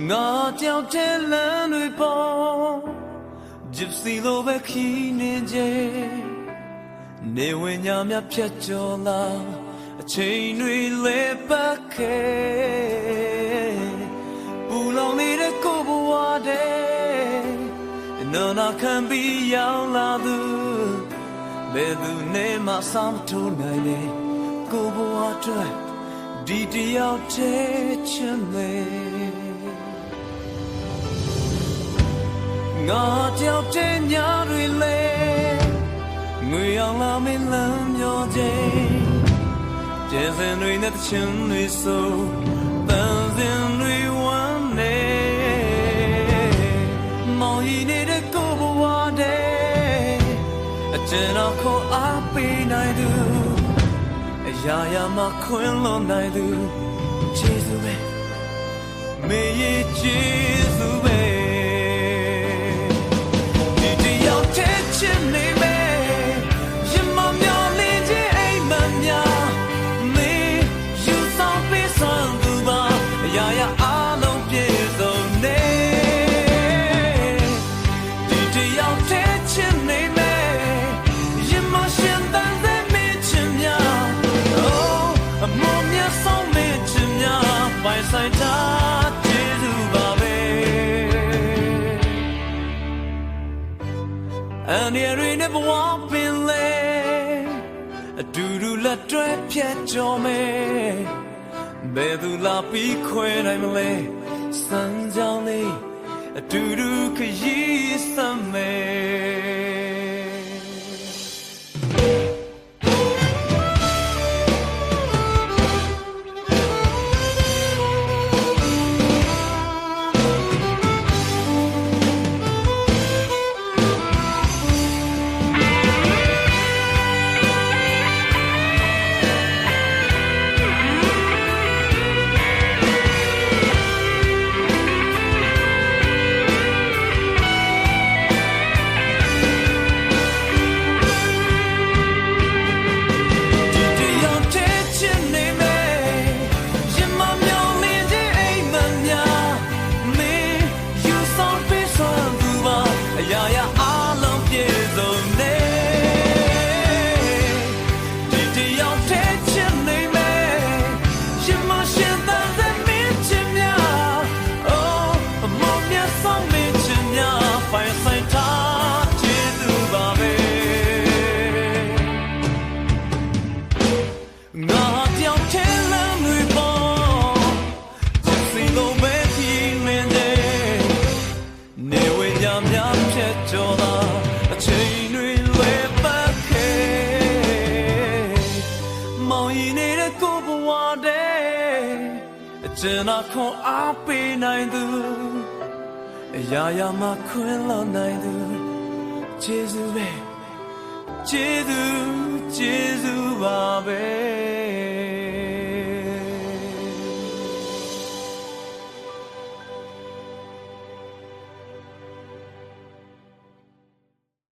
ငါကြောက်တဲ့လမ်းတွေပေါ်ဂျစ်စီလိုပဲခီးနေကြနေဝင်ညာမြဖြတ်ကျော်လာအချိန်တွေလဲပတ်ခဲ့ပူလောင်နေတဲ့ကိုယ်ဘဝတဲ့နော်နာခံပြီးရောက်လာသူဘယ်သူနဲ့မှစောင့်ထိုးနိုင်လေကိုယ်ဘဝအတွက်ဒီတယောက်တည်းချင်လေငါကြောက်တဲ့ညတွေလေငွေအောင်လာမင်းလမ်းပြောခြင်းကျဲစင်တွေနဲ့ချင်တွေဆိုတန်စင်တွေဝမ်းနေမောင်ရီနေတဲ့ကိုယ်ဘဝတဲ့အကျဉ်းတော်ခေါ်အားပေးနိုင်သူအရာရာမှာခွင်လွန်နိုင်သူကျေးဇူးပဲမေရဲ့ကျေးဇူးပဲဒီတယောက်တည်းချင်နေမယ်ရင်မမျောလင်းခြင်းအိမ်မများမေယူဆောင်ပေးစွမ်းသူပါအရာရာအားလုံးပြည့်စုံနေဒီတယောက်တည်းချင်နေမယ်ရင်မရှင်တန်တဲ့မင်းချင်များအမောမြတ်ဆောင်မင်းချင်များပိုင်ဆိုင်တာကျေးဇူးပါပဲAnd you're in a warm lane. A doodle let drip yet your me. Bedula be queen, I'm lay. Sun's only a doodle could ye some me. Jenna con api naindu Yaya ma kwilla naindu Jesu be Jesu babe